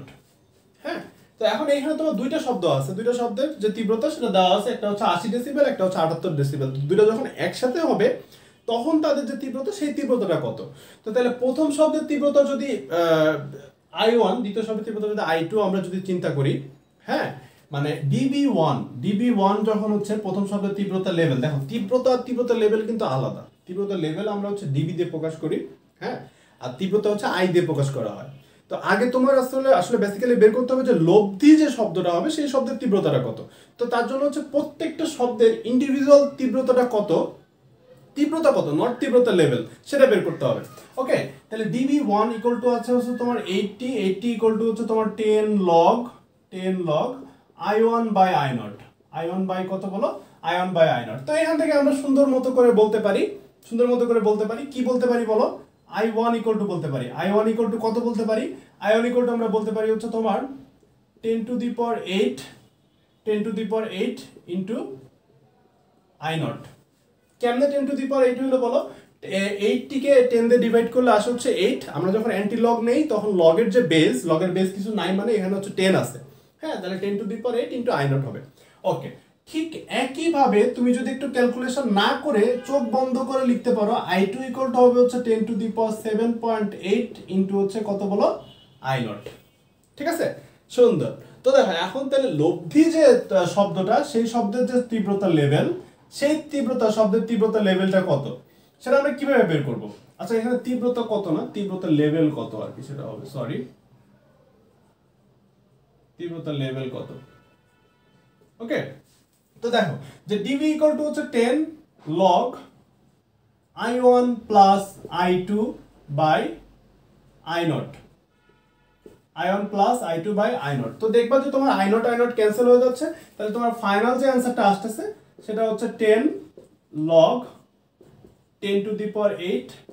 Speaker 1: হ্যাঁ, তো এখন এইখানে তোমার দুইটা শব্দ আছে, দুইটা শব্দের যে তীব্রতা সেটা দেওয়া আছে, একটা হচ্ছে 80 ডেসিবেল, একটা হচ্ছে 78 ডেসিবেল। দুইটা যখন একসাথে হবে তখন তাদের যে তীব্রতা সেই তীব্রতাটা কত? তো তাহলে প্রথম শব্দের তীব্রতা যদি I1, দ্বিতীয় শব্দের তীব্রতা যদি I2 আমরা যদি চিন্তা করি, হ্যাঁ মানে dB1 যখন হচ্ছে প্রথম শব্দের তীব্রতা লেভেল, দেখো তীব্রতা লেভেল কিন্তু আলাদা। তীব্রতা লেভেল আমরা হচ্ছে ডিবি দিয়ে প্রকাশ করি, হ্যাঁ, আর তীব্রতা হচ্ছে আই দিয়ে প্রকাশ করা হয়। তো আগে তোমার আসলে বেসিক্যালি বের করতে হবে যে লব্ধি যে শব্দটা হবে সেই শব্দের তীব্রতাটা কত। তো তার জন্য হচ্ছে প্রত্যেকটা শব্দের ইন্ডিভিজুয়াল তীব্রতা কত, নট তীব্রতা লেভেল, সেটা বের করতে হবে। ওকে, তাহলে dB1 ইকুয়াল টু আছে হচ্ছে তোমার 80 ইকুয়াল টু হচ্ছে তোমার 10 log I1/I0। I1 বাই কত বলো? I1/I0। তো এখান থেকে আমরা সুন্দর মতো করে বলতে পারি কি বলতে পারি বলো? I1 ইকুয়াল টু বলতে পারি, I1 ইকুয়াল টু কত বলতে পারি? I1 ইকুয়াল টু আমরা বলতে পারি হচ্ছে তোমার 10⁸ ইন্টু I0। কেমনে 10⁸ হলো বলো? 8 টিকে 10 দিয়ে ডিভাইড করলে আসে হচ্ছে 8। আমরা যখন অ্যান্টি লগ নেই তখন লগের বেস কিছু নাই, মানে এখানে হচ্ছে 10 আছে। হ্যাঁ, তাহলে 10⁸ ইন্টু I0 হবে। ওকে, ঠিক একইভাবে তুমি যদি একটু ক্যালকুলেশন না করে চোখ বন্ধ করে লিখতে পারো, I2 ইকুয়াল টু হবে হচ্ছে 10⁸7.8 ইন্টু হচ্ছে কত বলো? I0। ঠিক আছে, সুন্দর। তো দেখো এখন তাহলে লব্ধি যে শব্দটা, সেই শব্দের যে তীব্রতা লেভেল, সেই শব্দের তীব্রতা লেভেলটা কত সেটা আমরা কিভাবে বের করব? আচ্ছা এখানে তীব্রতা কত না, তীব্রতা লেভেল কত আর কি সেটা হবে, সরি, তীব্রতা লেভেল কত। ওকে, তো দেখো যে ডিভি ইকুয়াল টু হচ্ছে 10 log I1 plus I2 by I0, I1 plus I2 by I0। তো দেখবা যে তোমার I0 ক্যান্সেল হয়ে যাচ্ছে, তাহলে তোমার ফাইনাল যে অ্যান্সারটা আসতেছে সেটা হচ্ছে 10 log 10⁸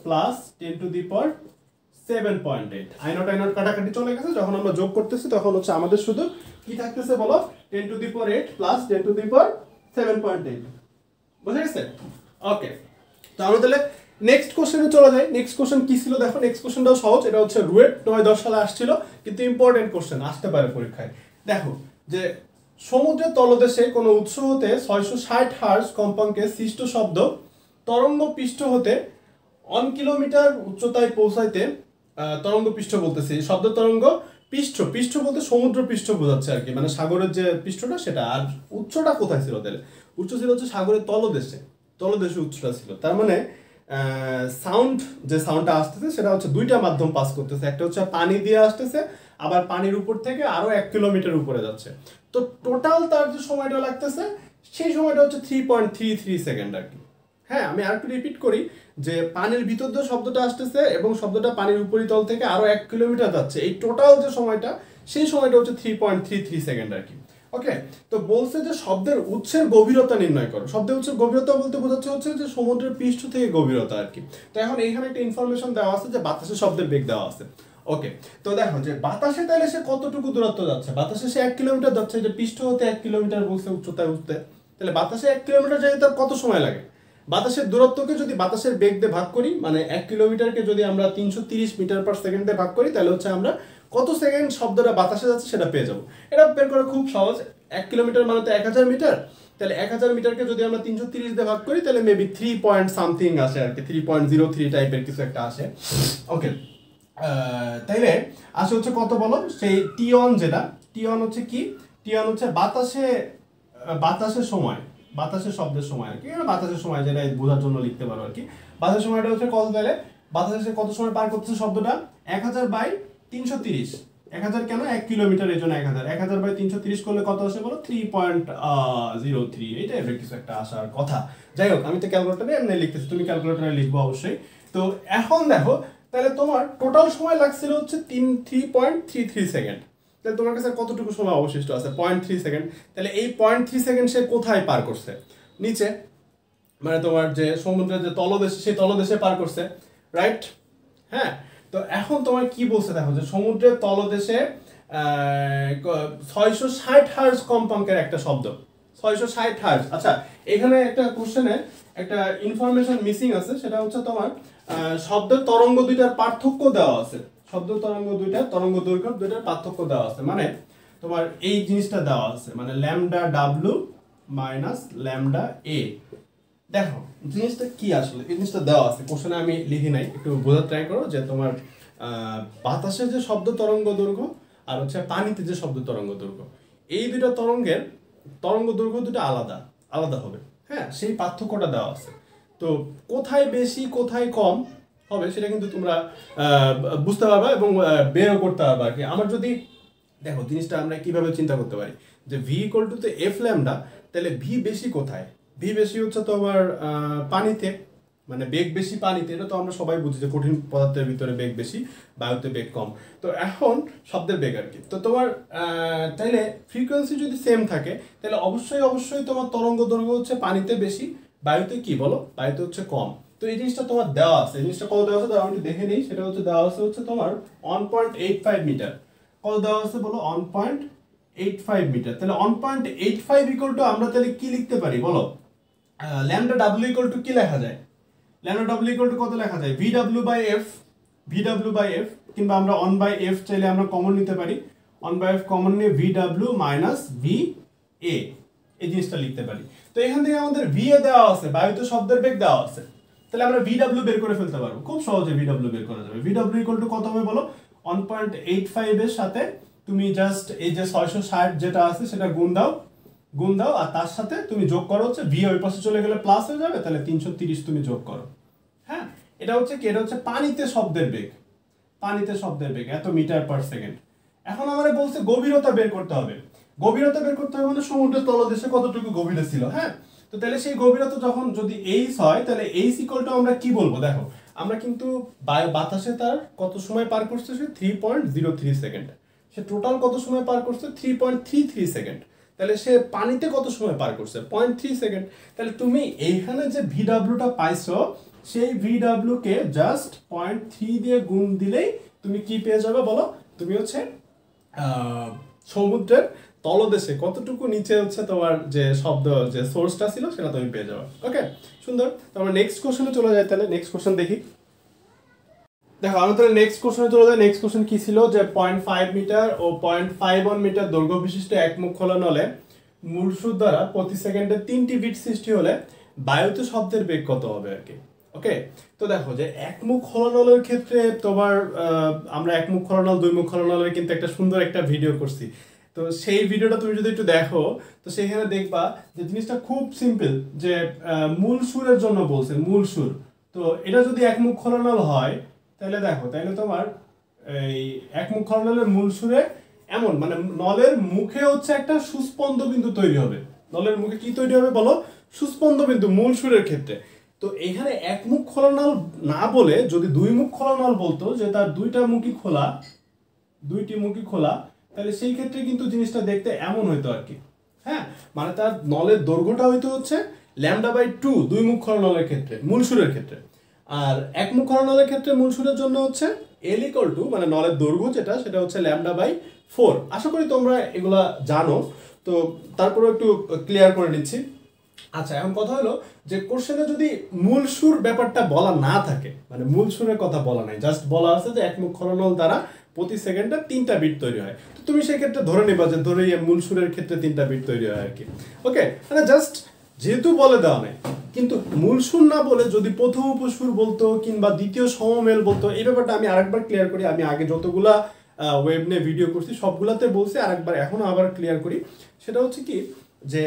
Speaker 1: প্লাস 10⁸7.8। I0 কাটাকাটি চলে গেছে, যখন আমরা যোগ করতেছি তখন হচ্ছে আমাদের শুধু কি থাকতেছে বলো? 10⁸ প্লাস 10⁸7.8। বুঝা গেছে? ওকে, তো আমরা তাহলে নেক্সট কোশ্চেনে চলে যাই। নেক্সট কোশ্চেন কি ছিল দেখো, নেক্সট কোশ্চেনটাও সহজ। এটা হচ্ছে রুয়েট 9-10 সালে আসছিল, কিন্তু ইম্পর্টেন্ট কোশ্চেন, আসতে পারে পরীক্ষায়। দেখো যে সমুদ্রের তলদেশে কোনো উৎস হতে 660 হার্জ কম্পাঙ্কে সৃষ্ট শব্দ তরঙ্গ পৃষ্ঠ হতে 1 কিলোমিটার উচ্চতায় পৌঁছাইতে, তরঙ্গ পৃষ্ঠ বলতেছি, শব্দ তরঙ্গ পৃষ্ঠ পৃষ্ঠ বলতে সমুদ্র পৃষ্ঠ বোঝাচ্ছে আর কি, মানে সাগরের যে পৃষ্ঠটা সেটা। আর উচ্চটা কোথায় ছিল তাহলে? উচ্চ ছিল হচ্ছে সাগরের তলদেশে, তলদেশে উচ্চটা ছিল। তার মানে সাউন্ড যে সাউন্ডটা আসতেছে সেটা হচ্ছে দুইটা মাধ্যম পাস করতেছে, একটা হচ্ছে পানি দিয়ে আসতেছে, আবার পানির উপর থেকে আরো 1 কিলোমিটার উপরে যাচ্ছে। তো টোটাল তার যে সময়টা লাগতেছে সেই সময়টা হচ্ছে 3.33 সেকেন্ড আর কি। হ্যাঁ, আমি আরেকটু রিপিট করি যে পানির ভিতর দিয়ে শব্দটা আসতেছে এবং শব্দটা পানির উপরিতল থেকে আরো 1 কিলোমিটার যাচ্ছে, এই টোটাল যে সময়টা সেই সময়টা হচ্ছে 3.33 সেকেন্ড আর কি। ওকে, তো বলছে যে শব্দের উৎসের গভীরতা নির্ণয় করো। শব্দের উৎসের গভীরতা বলতে বোঝাচ্ছে হচ্ছে যে সমুদ্রের পৃষ্ঠ থেকে গভীরতা আর কি। তো এখন এইখানে একটা ইনফরমেশন দেওয়া আছে যে বাতাসে শব্দের বেগ দেওয়া আছে। ওকে, তো দেখো যে বাতাসে তাহলে সে কতটুকু দূরত্ব যাচ্ছে? বাতাসে সে 1 কিলোমিটার যাচ্ছে, যে পৃষ্ঠ হতে 1 কিলোমিটার বলছে উচ্চতায় উঠতে, তাহলে বাতাসে 1 কিলোমিটার যেতে তার কত সময় লাগে? বাতাসের দূরত্বকে যদি বাতাসের বেগ দিয়ে ভাগ করি, মানে 1 কিলোমিটারকে যদি আমরা 330 মিটার পার সেকেন্ড দিয়ে ভাগ করি, তাহলে হচ্ছে আমরা কত সেকেন্ড শব্দটা বাতাসে যাচ্ছে সেটা পেয়ে যাবো। এটা বের করা খুব সহজ। 1 কিলোমিটার মানে তো 1000 মিটার, তাহলে 1000 মিটারকে যদি আমরা 330 দিয়ে ভাগ করি তাহলে মেবি 3 পয়েন্ট সামথিং আসে আর কি, 3.03 টাইপের কিছু একটা আসে। ওকে, তাইলে আসে হচ্ছে কত বলো? সেই টি1, যেটা টি1 হচ্ছে কি? টি1 হচ্ছে বাতাসে বাতাসের সময়, বাতাসের শব্দের সময় আর কি, বাতাসের সময় যেটা বোঝার জন্য লিখতে পারো আর কি। বাতাসের সময়টা হচ্ছে কত? তাহলে বাতাসে কত সময় পার করতেছে শব্দটা? 1000/330। 1000 কেন? 1 কিলোমিটার, এই জন্য 1000। 1000/330 করলে কত আসে বলো? 3.03। এইটা এবার কিছু একটা আসার কথা। যাই হোক, আমি তো ক্যালকুলেটরে এমনি লিখতেছি, তুমি ক্যালকুলেটরে লিখবো অবশ্যই। তো এখন দেখো, তাহলে তোমার টোটাল সময় লাগছিল হচ্ছে 3.33 সেকেন্ড। তাহলে তোমার কাছে কতটুকু সময় অবশিষ্ট আছে? 0.3 সেকেন্ড। তাহলে এই 0.3 সেকেন্ড সে কোথায় পার করছে? নিচে, মানে তোমার যে সমুদ্রের যে তলদেশ, সেই তলদেশে পার করছে, রাইট? হ্যাঁ, তো এখন তোমার কি বলছে দেখো, যে সমুদ্রের তলদেশে 660 হার্জ কম্পাঙ্কের একটা শব্দ, 660 হার্জ। আচ্ছা, এখানে একটা কোশ্চেনে একটা ইনফরমেশন মিসিং আছে, সেটা হচ্ছে তোমার শব্দের তরঙ্গ দুইটার পার্থক্য দেওয়া আছে। শব্দ তরঙ্গ দুইটা, তরঙ্গ দৈর্ঘ্য দুইটার পার্থক্য দেওয়া আছে, মানে তোমার এই জিনিসটা দেওয়া আছে, মানে ল্যামডা ডাব্লু মাইনাস ল্যামডা এ। দেখো জিনিসটা কি আসলে, এই জিনিসটা দেওয়া আছে কোশ্চেনে, আমি লিখি নাই, একটু বোঝার ট্রাই করো যে তোমার বাতাসের যে শব্দ তরঙ্গ দৈর্ঘ্য আর হচ্ছে পানিতে যে শব্দ তরঙ্গ দৈর্ঘ্য, এই দুইটা তরঙ্গের তরঙ্গ দৈর্ঘ্য দুটো আলাদা আলাদা হবে। হ্যাঁ, সেই পার্থক্যটা দেওয়া আছে। তো কোথায় বেশি কোথায় কম হবে সেটা কিন্তু তোমরা বুঝতে পারবা এবং বেরও করতে পারবা আর কি। আমার যদি দেখো জিনিসটা আমরা কিভাবে চিন্তা করতে পারি যে ভি ইকুয়াল টু তে এফ ল্যামডা, তাহলে ভি বেশি কোথায়? ভি বেশি হচ্ছে তোমার পানিতে, মানে বেগ বেশি পানিতে। এটা তো আমরা সবাই বুঝি যে কঠিন পদার্থের ভিতরে বেগ বেশি, বায়ুতে বেগ কম। তো এখন শব্দের বেগ আর কি। তো তোমার তাইলে ফ্রিকোয়েন্সি যদি সেম থাকে তাহলে অবশ্যই অবশ্যই তোমার তরঙ্গ দৈর্ঘ্য হচ্ছে পানিতে বেশি, বায়ুতে কি বলো? বায়ুতে হচ্ছে কম। তো এই জিনিসটা তোমার দেওয়া আছে, এই জিনিসটা কত দেওয়া আছে আমি একটু দেখে নিই। সেটা হচ্ছে দেওয়া আছে হচ্ছে তোমার 1.85 মিটার। কত দেওয়া আছে বলো? 1.85 মিটার। তাহলে 1.85 ইকুয়াল টু আমরা তাহলে কি লিখতে পারি বলো? ল্যামডা ডাব্লিউ ইকুয়াল টু কি লেখা যায়? ল্যামডা ডাব্লিউ ইকুয়াল টু কত লেখা যায়? V W by F, V W by F, কিংবা আমরা 1/f চাইলে আমরা কমন নিতে পারি। 1/f কমন নিয়ে V W minus V A, এই জিনিসটা লিখতে পারি। তো এখান থেকে আমাদের ভি এ দেওয়া আছে, বায়ুতে শব্দের বেগ দেওয়া আছে, তাহলে আমরা ভি ডাব্লিউ বের করে ফেলতে পারবো, খুব সহজে ভি ডাব্লিউ বের করা যাবে। ভি ডাব্লিউ ইকুয়াল টু কত হবে বলো? 1.85 এর সাথে তুমি জাস্ট এই যে 660 যেটা আছে সেটা গুণ দাও, গুণ দাও, আর তার সাথে তুমি যোগ করো হচ্ছে ভি ওই পাশে চলে গেলে প্লাস হয়ে যাবে, তাহলে 330 তুমি যোগ করো। হ্যাঁ, এটা হচ্ছে কি? এটা হচ্ছে পানিতে শব্দের বেগ, পানিতে শব্দের বেগ এত মিটার পার সেকেন্ড। এখন আমরা বলছে গভীরতা বের করতে হবে। গভীরতা বের করতে হবে মানে সমুদ্রের তলদেশে কতটুকু গভীরে ছিল। হ্যাঁ, তো তাহলে সেই গভীরতা যখন যদি এইচ হয়, তাহলে এইচ ইকুয়াল টু আমরা কি বলবো? দেখো আমরা কিন্তু বাতাসে তার কত সময় পার করছে? সে 3.03 সেকেন্ড। সে টোটাল কত সময় পার করছে? 3.33 সেকেন্ড। তাহলে সে পানিতে কত সময় পার করছে? 0.3 সেকেন্ড। তাহলে তুমি এইখানে যে ভি ডাব্লিউটা পাইছো, সেই ভি ডাব্লিউ কে জাস্ট 0.3 দিয়ে গুণ দিলেই তুমি কি পেয়ে যাবে বলো? তুমি হচ্ছে সমুদ্রের তলদেশে কতটুকু নিচে হচ্ছে তোমার যে শব্দ যে সোর্সটা ছিল সেটা তুমি পেয়ে যাবে। ওকে, সুন্দর। তো আমরা নেক্সট কোশ্চেনে চলে যাই। তাহলে নেক্সট কোশ্চেন দেখি। দেখো আমরা তাহলে নেক্সট কোশ্চেনে চলে যাই। নেক্সট কোশ্চেন কি ছিল? যে 0.5 মিটার ও 0.51 মিটার দৈর্ঘ্য বিশিষ্ট একমুখ খোলা নলে মূল সুর দ্বারা প্রতি সেকেন্ডে 3টি বিট সৃষ্টি হলে বায়ুতে শব্দের বেগ কত হবে আর কি। ওকে, তো দেখো যে একমুখ হলনলের ক্ষেত্রে তোমার আমরা একমুখ হলনল দুইমুখ হলনলের কিন্তু একটা সুন্দর একটা ভিডিও করছি। তো সেই ভিডিওটা তুমি যদি একটু দেখো তো সেখানে দেখবা যে জিনিসটা খুব সিম্পল, যে মূল সুরের জন্য বলছে মূল সুর। তো এটা যদি একমুখ হলনল হয় তাহলে দেখো, তাহলে তোমার এই একমুখ হলনলের মূল সুরে এমন মানে নলের মুখে হচ্ছে একটা সুস্পন্দ বিন্দু তৈরি হবে। নলের মুখে কি তৈরি হবে বলো? সুস্পন্দ বিন্দু মূল সুরের ক্ষেত্রে। তো এখানে একমুখ খোলানল না বলে যদি দুই মুখ খোলানল বলতো, যে তার দুইটা মুখই খোলা, দুইটি মুখই খোলা, তাহলে সেই ক্ষেত্রে কিন্তু জিনিসটা দেখতে এমন হইতো আর কি। হ্যাঁ, মানে তার নলের দৈর্ঘ্যটা হইতো হচ্ছে λ/2 দুই মুখ খোলানলের ক্ষেত্রে, মূল সুরের ক্ষেত্রে। আর এক মুখ খোলানলের ক্ষেত্রে মূল সুরের জন্য হচ্ছে L = মানে নলের দৈর্ঘ্য যেটা, সেটা হচ্ছে λ/4। আশা করি তোমরা এগুলা জানো, তো তারপরেও একটু ক্লিয়ার করে নিচ্ছি। আচ্ছা, এখন কথা হলো যে কোশ্চেনে যদি মূল সুর ব্যাপারটা বলা না থাকে, মানে মূল সুরের কথা বলা নাই, জাস্ট বলা আছে যে একমুখ খলনল দ্বারা প্রতি সেকেন্ডে 3টা বিট তৈরি হয়, তো তুমি সেই ক্ষেত্রে ধরে নিবা যে ধরে মূল সুরের ক্ষেত্রে 3টা বিট তৈরি হয় আর কি। ওকে, মানে জাস্ট যেহেতু বলে দেওয়া নাই, কিন্তু মূল সুর না বলে যদি প্রথম উপসুর বলতো কিংবা দ্বিতীয় সমমেল বলতো, এই ব্যাপারটা আমি আরেকবার ক্লিয়ার করি। আমি আগে যতগুলা ওয়েব নিয়ে ভিডিও করছি সবগুলাতে বলছি, আরেকবার এখনো আবার ক্লিয়ার করি। সেটা হচ্ছে কি, যে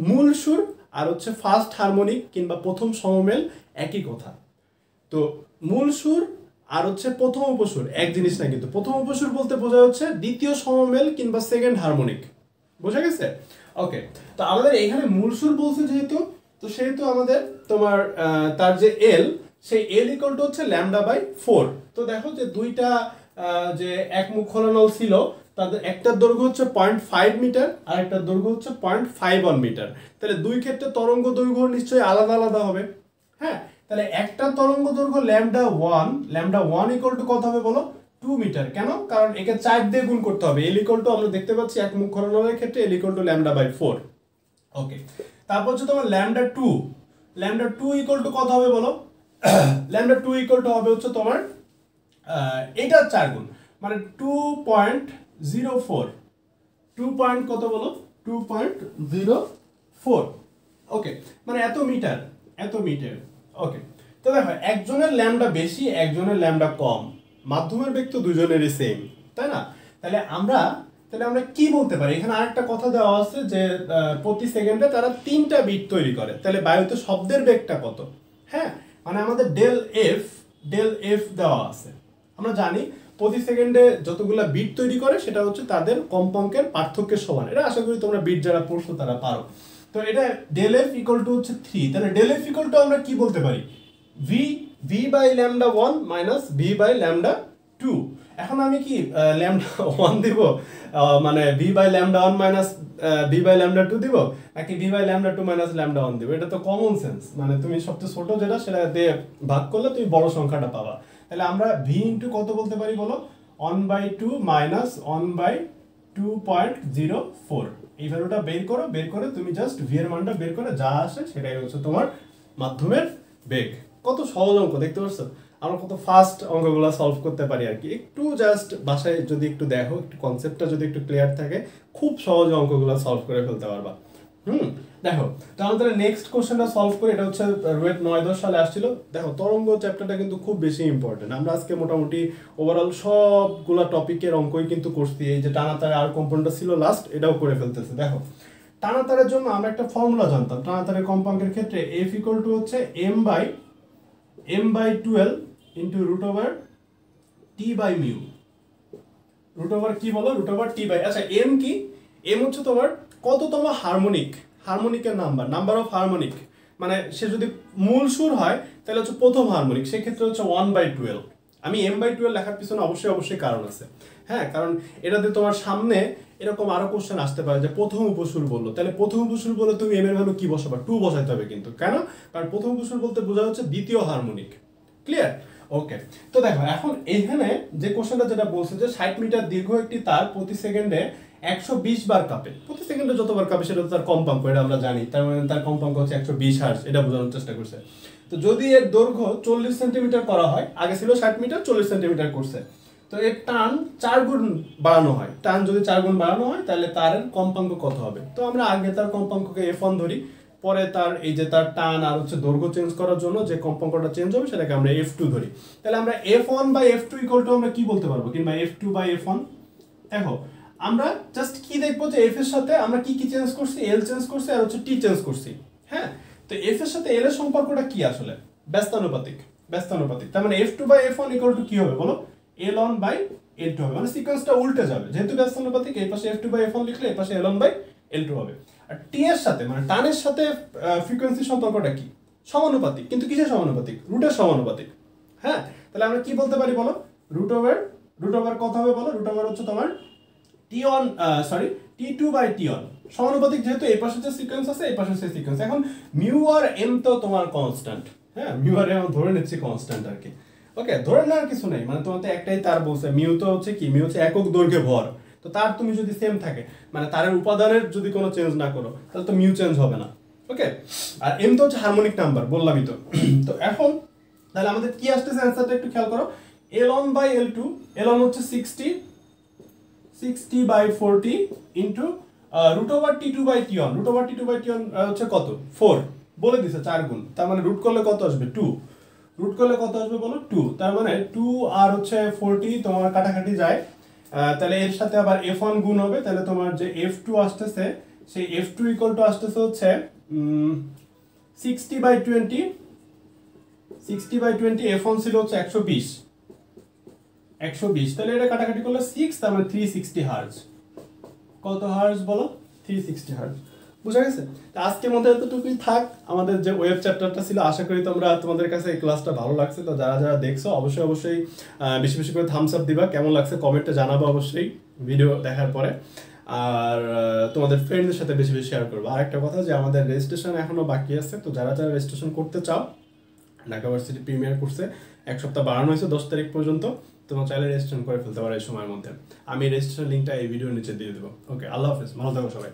Speaker 1: মূল সুর আর হচ্ছে ফার্স্ট হারমোনিক কিংবা প্রথম সমমেল একই কথা। তো মূল সুর আর হচ্ছে প্রথম উপসুর এক জিনিস না, কিন্তু প্রথম উপসুর বলতে বোঝা হচ্ছে দ্বিতীয় সমমেল কিংবা সেকেন্ড হারমোনিক। বোঝা গেছে? ওকে, তো আমাদের এখানে মূল সুর বলছে যেহেতু, তো সেহেতু আমাদের তোমার তার যে এল, সেই এল = হচ্ছে λ/4। তো দেখো যে দুইটা যে একমুখ খলনল ছিল, তাদের একটার দৈর্ঘ্য হচ্ছে 0.5 মিটার আর একটার দৈর্ঘ্য হচ্ছে 0.51 মিটার। তাহলে দুই ক্ষেত্রে তরঙ্গ দৈর্ঘ্য নিশ্চয়ই আলাদা আলাদা হবে। হ্যাঁ, তাহলে একটা তরঙ্গ দৈর্ঘ্য λ1 = কত হবে বলো? 2 মিটার। কেন? কারণ একে 4 দিয়ে গুণ করতে হবে। L = আমরা দেখতে পাচ্ছি একমুখ খলনলের ক্ষেত্রে L = λ/4। ওকে, তারপর হচ্ছে তোমার λ2 = কত হবে বলো? λ2 = হবে হচ্ছে তোমার এটার 4 গুণ, মানে 2.04। 2 পয়েন্ট কত বলো? 2.04। ওকে, মানে এত মিটার। ওকে, তো দেখো একজনের ল্যামডা বেশি, একজনের ল্যামডা কম, মাধ্যমের বেগ তো দুজনেরই সেম, তাই না? তাহলে আমরা কি বলতে পারি? এখানে আরেকটা কথা দেওয়া আছে যে প্রতি সেকেন্ডে তারা 3টা বিট তৈরি করে। তাহলে বায়ুতে শব্দের বেগটা কত? হ্যাঁ, মানে আমাদের ডেল এফ দেওয়া আছে। আমরা জানি প্রতি সেকেন্ডে যতগুলা বিট তৈরি করে সেটা হচ্ছে তাদের কম্পাঙ্কের পার্থক্যের সমান। এটা আশা করি তোমরা বিট যারা পড়ছো তারা পারো। তো এটা ডেল এফ = হচ্ছে 3। তাহলে ডেল এফ = আমরা কি বলতে পারি? v/λ1 - v/λ2। এখন আমি কি λ1 দিব, মানে v/λ1 - v/λ2 দিব, নাকি v/λ2 - λ1 দিব? এটা তো কমন সেন্স, মানে তুমি সবচেয়ে ছোট যেটা সেটা দিয়ে ভাগ করলে তুমি বড় সংখ্যাটা পাবা। তাহলে আমরা v * কত বলতে পারি বলো? 1/2 - 1/2.04। এই ভ্যালুটা বের করে তুমি জাস্ট v এর মানটা বের করে যা আসে সেটাই হচ্ছে তোমার মাধ্যমের বেগ। কত সহজ অঙ্ক, দেখতে পাচ্ছ আমরা কত ফাস্ট অঙ্কগুলো সলভ করতে পারি আর কি। একটু জাস্ট বাসায় যদি একটু দেখো, একটু কনসেপ্টটা যদি একটু ক্লিয়ার থাকে, খুব সহজ অঙ্কগুলো সলভ করে ফেলতে পারবা। দেখো, তো আমাদের নেক্সট কোশ্চেনটা সলভ করি। এটা হচ্ছে রুয়েট 9-10 সালে আসছিল। দেখো, তরঙ্গ চ্যাপ্টারটা কিন্তু খুব বেশি ইম্পর্টেন্ট। আমরা আজকে মোটামুটি ওভারঅল সবগুলা টপিকের অঙ্কই কিন্তু করছি। এই যে টানাতারে আর কম্পাউন্ডটা ছিল লাস্ট, এটাও করে ফেলতেছে। দেখো, টানাতারের জন্য আমরা একটা ফর্মুলা জানতাম। টানাতারের কম্পাঙ্কের ক্ষেত্রে F = হচ্ছে m/12 × √t/μ। কি বলো? √t/। আচ্ছা, m কি? m হচ্ছে তোমার কততম হারমোনিকের নাম্বার অফ হারমোনিক। মানে সে যদি মূল সুর হয় তাহলে হচ্ছে প্রথম হারমোনিক, সেক্ষেত্রে হচ্ছে 1/12। আমি m/12 লেখার পিছনে অবশ্যই কারণ আছে। হ্যাঁ, কারণ এটাতে তোমার সামনে এরকম আরো কোশ্চেন আসতে পারে যে প্রথম উপসুর বললো, তাহলে প্রথম উপসুর বলে তুমি m এর ভ্যালু কি বসাবা? 2 বসাইতে হবে কিন্তু। কেন? কারণ প্রথম উপসুর বলতে বোঝা হচ্ছে দ্বিতীয় হারমোনিক। ক্লিয়ার? ওকে, তো দেখো এখন এখানে যে কোশ্চেনটা যেটা বলছে যে 60 মিটার দীর্ঘ একটি তার প্রতি সেকেন্ডে 120 বার কাঁপে। প্রতি সেকেন্ডে যতবার কাঁপে সেটা তার কম্পাঙ্ক, এটা আমরা জানি। তার মানে তার কম্পাঙ্ক হচ্ছে 120 হার্জ, এটা বোঝানোর চেষ্টা করছে। তো যদি এর দৈর্ঘ্য 40 সেন্টিমিটার করা হয়, আগে ছিল 60 মিটার, 40 সেন্টিমিটার করছে, তো এর টান 4 গুণ বাড়ানো হয়। টান যদি 4 গুণ বাড়ানো হয় তাহলে তার কম্পাঙ্ক কত হবে? তো আমরা আগে তার কম্পাঙ্ককে f1 ধরি, পরে তার এই যে তার টান আর হচ্ছে দৈর্ঘ্য চেঞ্জ করার জন্য যে কম্পাঙ্কটা চেঞ্জ হবে সেটাকে আমরা F2 ধরি। তাহলে আমরা F1 by F2 equal to আমরা কি বলতে পারবো, কিংবা F2 বাই F1। দেখো আমরা জাস্ট কি দেখবো যে F এর সাথে আমরা কি কি চেঞ্জ করছি, L চেঞ্জ করছি আর হচ্ছে T চেঞ্জ করছি। হ্যাঁ, তো F এর সাথে L এর সম্পর্কটা কি আসলে, ব্যস্তানুপাতিক। তার মানে F2 by F1 equal to কি হবে বলো, L1 বাই L2 হবে। মানে সিকোয়েন্সটা উল্টে যাবে, যেহেতু ব্যস্তানুপাতিক এই পাশে F2 বাই F1 লিখলে এই পাশে L1 বাই L2 হবে। আর T এর সাথে মানে টানের সাথে ফ্রিকোয়েন্সির সম্পর্কটা কি, সমানুপাতিক। কিন্তু কিসের সমানুপাতিক, রুটের সমানুপাতিক। হ্যাঁ, তাহলে আমরা কি বলতে পারি বলো, রুট ওভার কত হবে বলো, রুট ওভার হচ্ছে তোমার T2 বাই T1 সমানুপাতিক, যেহেতু এই পাশে যে সিকোয়েন্স আছে এই পাশে সেই সিকোয়েন্স। এখন মিউ আর এম তো তোমার কনস্ট্যান্ট, হ্যাঁ মিউ আর এম ধরে নিচ্ছি কনস্ট্যান্ট আর কি। ওকে, ধরে নেওয়ার কিছু নেই, মানে তোমার তো একটাই তার বলছে, মিউ তো হচ্ছে কি, মিউ হচ্ছে একক দৈর্ঘ্যে ভর। তো তার তুমি যদি সেম থাকে, মানে তারের উপাদানের যদি কোনো চেঞ্জ না করো তাহলে তো মিউ চেঞ্জ হবে না। ওকে, আর এম তো হচ্ছে হারমোনিক নাম্বার, বললামই তো। তো এখন তাহলে আমাদের কি আসতেছে অ্যান্সারটা একটু খেয়াল করো, L1 বাই L2, L1 হচ্ছে 60 by 40 into root over T2 by T1। Root over T2 by T1 হচ্ছে কত, 4 বলে দিছে, 4 গুণ। তার মানে রুট করলে কত আসবে, 2। রুট করলে কত আসবে বলো, 2। তার মানে 2 আর হচ্ছে 40 তোমার কাটাকাটি যায়, তাহলে এর সাথে আবার F1 গুণ হবে। তাহলে তোমার যে F2 আসতেছে সেই F2 ইকুয়াল টু আসতেছে হচ্ছে 60 বাই 20। F1 ছিল হচ্ছে 120। তাহলে এটা কাটাকাটি করলে 6, তার মানে 360 হার্জ। কত হার্জ বলো, 360 হার্জ। বুঝা গেছে? তো আজকের মধ্যে এতটুকুই থাক। আমাদের যে ওয়েব চ্যাপ্টারটা ছিল, আশা করি তোমাদের কাছে এই ক্লাসটা ভালো লাগছে। তো যারা যারা দেখছো অবশ্যই বেশি বেশি করে থামস আপ দিবা, কেমন লাগছে কমেন্টে জানাবো অবশ্যই ভিডিও দেখার পরে। আর তোমাদের ফ্রেন্ডদের সাথে বেশি বেশি শেয়ার করবো। আর একটা কথা, যে আমাদের রেজিস্ট্রেশন এখনো বাকি আছে। তো যারা যারা রেজিস্ট্রেশন করতে চাও, ঢাকা ভার্সিটি প্রিমিয়ার কোর্সে 1 সপ্তাহ বাড়ানো হয়েছে 10 তারিখ পর্যন্ত। তোমরা চাইলে রেজিস্ট্রেশন করে ফেলতে পারো এই সময়ের মধ্যে। আমি রেজিস্ট্রেশন লিঙ্কটা এই ভিডিওর নিচে দিয়ে দেবো। ওকে, আল্লাহ হাফেজ, ভালো থাকো সবাই।